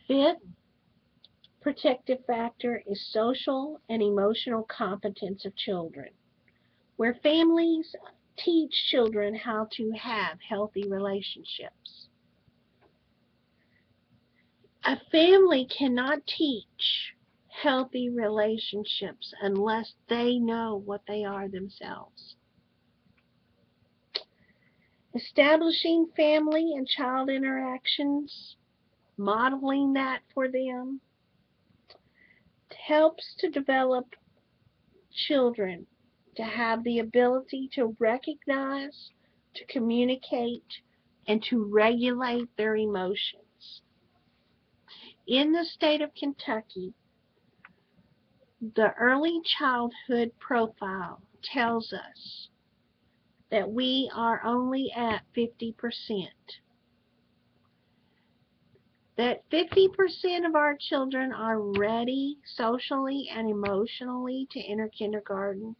Fifth protective factor is social and emotional competence of children, where families teach children how to have healthy relationships. A family cannot teach healthy relationships unless they know what they are themselves. Establishing family and child interactions, modeling that for them, helps to develop children to have the ability to recognize, to communicate, and to regulate their emotions. In the state of Kentucky, the early childhood profile tells us that we are only at 50%. That 50% of our children are ready socially and emotionally to enter kindergarten,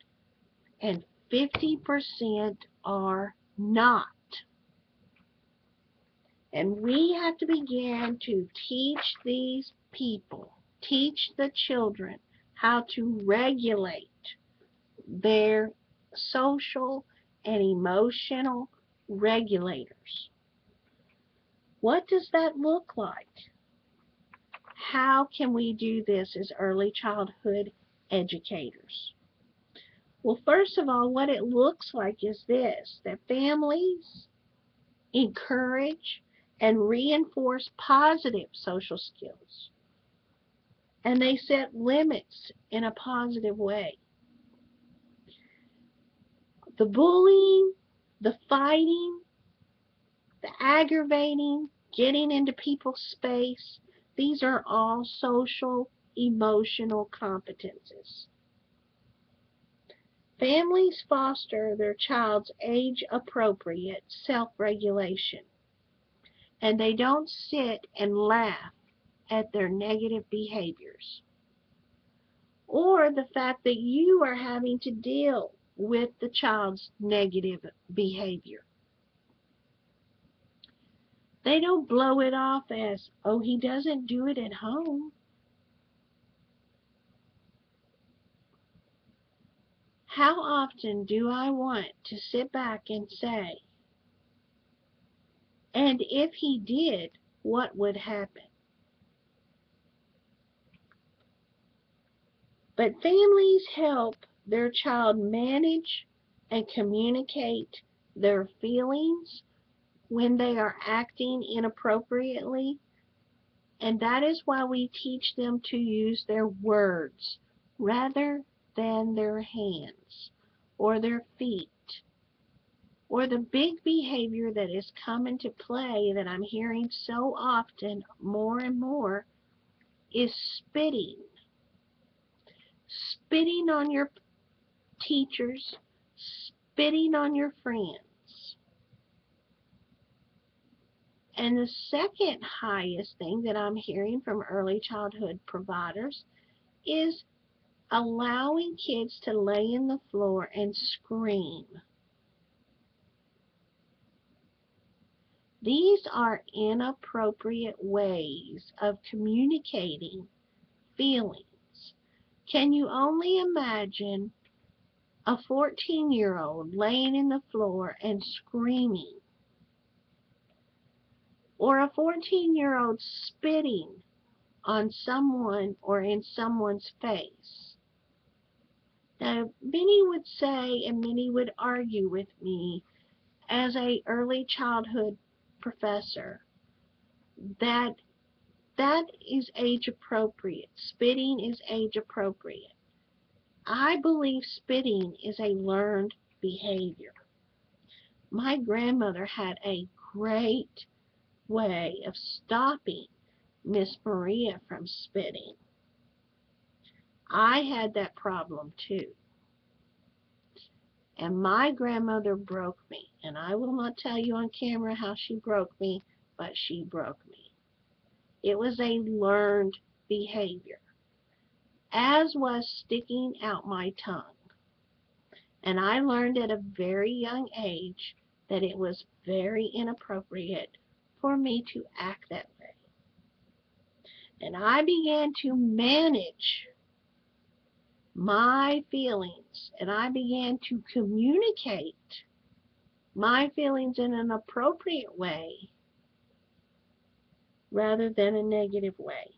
and 50% are not. And we have to begin to teach these people, teach the children how to regulate their social and emotional regulators. What does that look like? How can we do this as early childhood educators? Well, first of all, what it looks like is this, that families encourage and reinforce positive social skills, and they set limits in a positive way. The bullying, the fighting, the aggravating, getting into people's space, these are all social, emotional competences. Families foster their child's age-appropriate self-regulation, and they don't sit and laugh at their negative behaviors, or the fact that you are having to deal with the child's negative behavior. They don't blow it off as, oh, he doesn't do it at home. How often do I want to sit back and say, and if he did, what would happen? But families help their child manage and communicate their feelings when they are acting inappropriately, and that is why we teach them to use their words rather than their hands or their feet. Or the big behavior that is coming to play that I'm hearing so often, more and more, is spitting. Spitting on your teachers, spitting on your friends. And the second highest thing that I'm hearing from early childhood providers is allowing kids to lay in the floor and scream. These are inappropriate ways of communicating feelings. Can you only imagine a 14-year-old laying in the floor and screaming? Or a 14-year-old spitting on someone or in someone's face? Now, many would say, and many would argue with me as a early childhood professor, that that is age appropriate. Spitting is age appropriate. I believe spitting is a learned behavior. My grandmother had a great way of stopping Miss Maria from spitting. I had that problem too. And my grandmother broke me. And I will not tell you on camera how she broke me, but she broke me. It was a learned behavior, as was sticking out my tongue. And I learned at a very young age that it was very inappropriate for me to act that way. and I began to manage my feelings, and I began to communicate my feelings in an appropriate way rather than a negative way.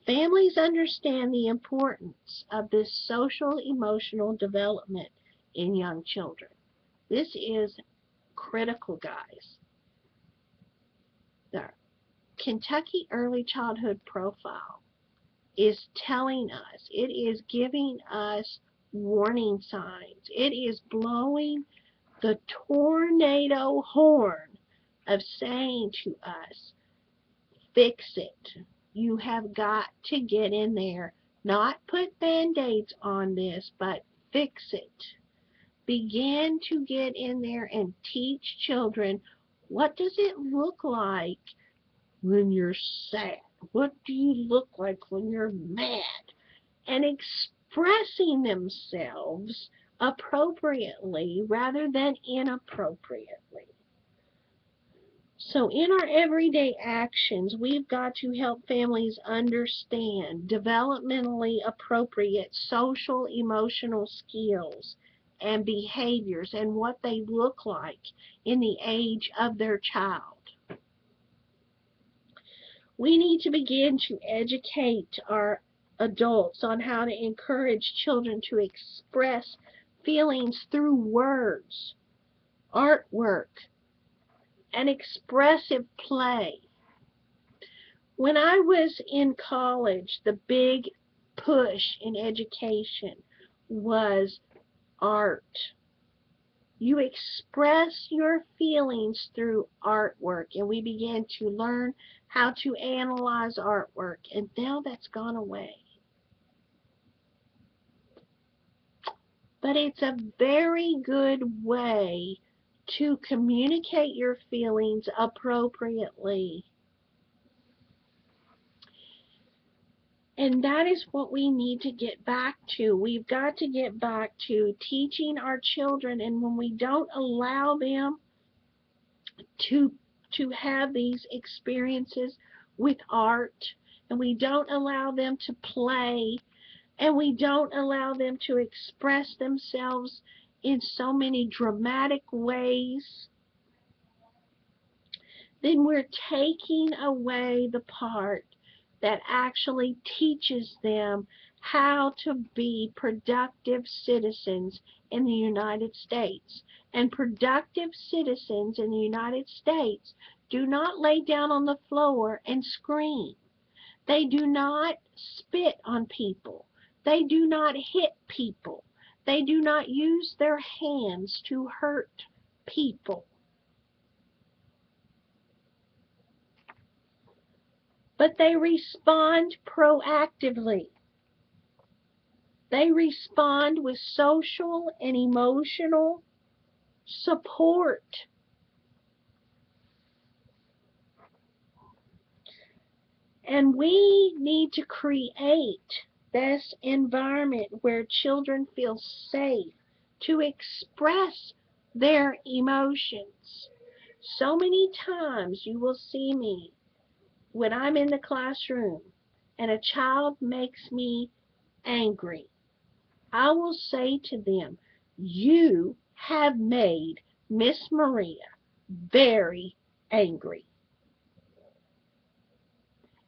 Families understand the importance of this social emotional development in young children. This is critical, guys. The Kentucky Early Childhood Profile is telling us, it is giving us warning signs. It is blowing the tornado horn of saying to us, fix it. You have got to get in there, not put band-aids on this, but fix it. Begin to get in there and teach children, what does it look like when you're sad? What do you look like when you're mad? And expressing themselves appropriately rather than inappropriately. So in our everyday actions, we've got to help families understand developmentally appropriate social emotional skills and behaviors and what they look like in the age of their child. We need to begin to educate our adults on how to encourage children to express feelings through words, artwork, and expressive play. When I was in college, the big push in education was art. You express your feelings through artwork, and we began to learn how to analyze artwork, and now that's gone away. But it's a very good way to communicate your feelings appropriately. And that is what we need to get back to. We've got to get back to teaching our children, and when we don't allow them to have these experiences with art, and we don't allow them to play, and we don't allow them to express themselves in so many dramatic ways, then we're taking away the part that actually teaches them how to be productive citizens in the United States. And productive citizens in the United States do not lay down on the floor and scream. They do not spit on people. They do not hit people. They do not use their hands to hurt people. But they respond proactively. They respond with social and emotional support. And we need to create this environment where children feel safe to express their emotions. So many times you will see me when I'm in the classroom and a child makes me angry. I will say to them, you have made Miss Maria very angry.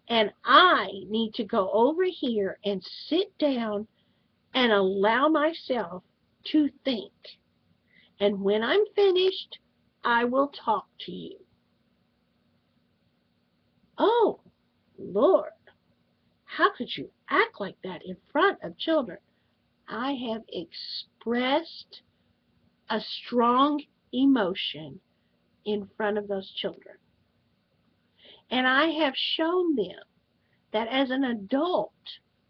And I need to go over here and sit down and allow myself to think. And when I'm finished, I will talk to you. Oh, Lord, how could you act like that in front of children? I have expressed a strong emotion in front of those children. And I have shown them that as an adult,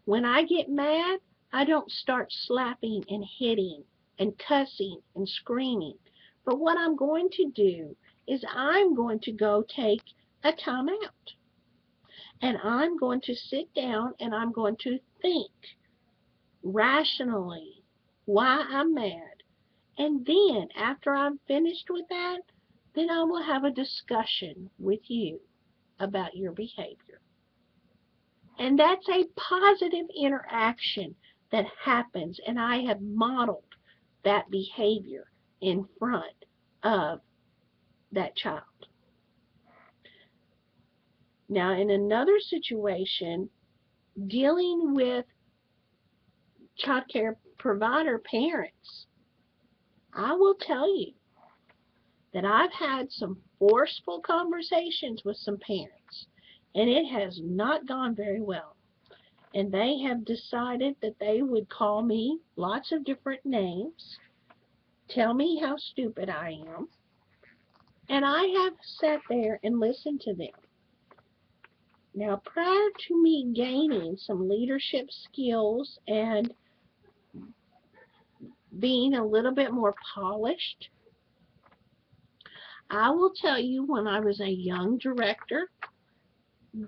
when I get mad, I don't start slapping and hitting and cussing and screaming. But what I'm going to do is I'm going to go take a time out. And I'm going to sit down and I'm going to think rationally why I'm mad. And then after I'm finished with that, then I will have a discussion with you about your behavior. And that's a positive interaction that happens, and I have modeled that behavior in front of that child. Now, in another situation, dealing with child care provider parents, I will tell you that I've had some forceful conversations with some parents, and it has not gone very well. And they have decided that they would call me lots of different names, tell me how stupid I am, and I have sat there and listened to them. Now, prior to me gaining some leadership skills and being a little bit more polished, I will tell you when I was a young director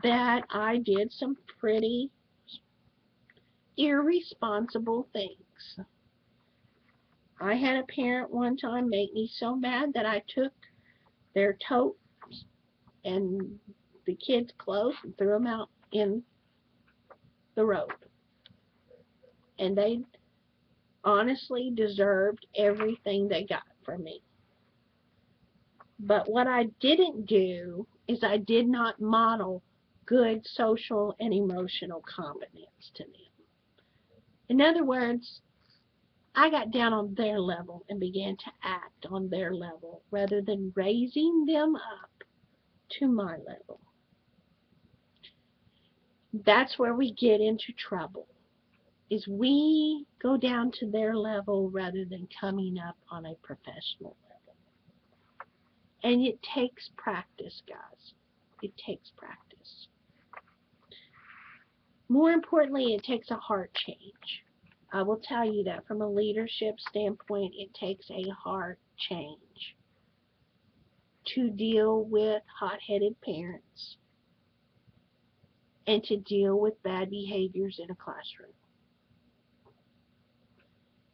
that I did some pretty irresponsible things. I had a parent one time make me so mad that I took their totes and the kids' clothes and threw them out in the road. And they honestly deserved everything they got from me. But what I didn't do is I did not model good social and emotional competence to them. In other words, I got down on their level and began to act on their level rather than raising them up to my level. That's where we get into trouble, is we go down to their level rather than coming up on a professional level. And it takes practice, guys. It takes practice. More importantly, it takes a heart change. I will tell you that from a leadership standpoint, it takes a heart change to deal with hot-headed parents and to deal with bad behaviors in a classroom.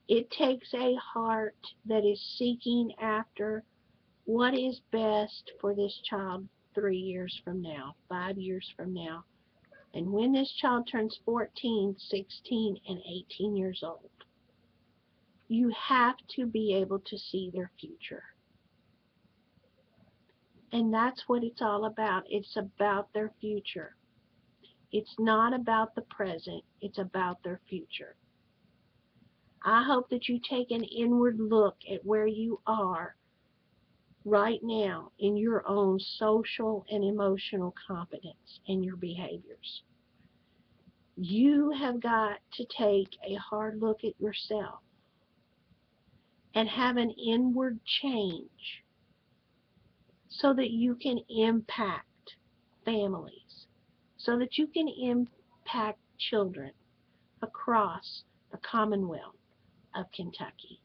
It takes a heart that is seeking after what is best for this child 3 years from now, 5 years from now. And when this child turns 14, 16, and 18 years old, you have to be able to see their future. And that's what it's all about. It's about their future. It's not about the present. It's about their future. I hope that you take an inward look at where you are right now in your own social and emotional competence and your behaviors. You have got to take a hard look at yourself and have an inward change so that you can impact families, so that you can impact children across the Commonwealth of Kentucky.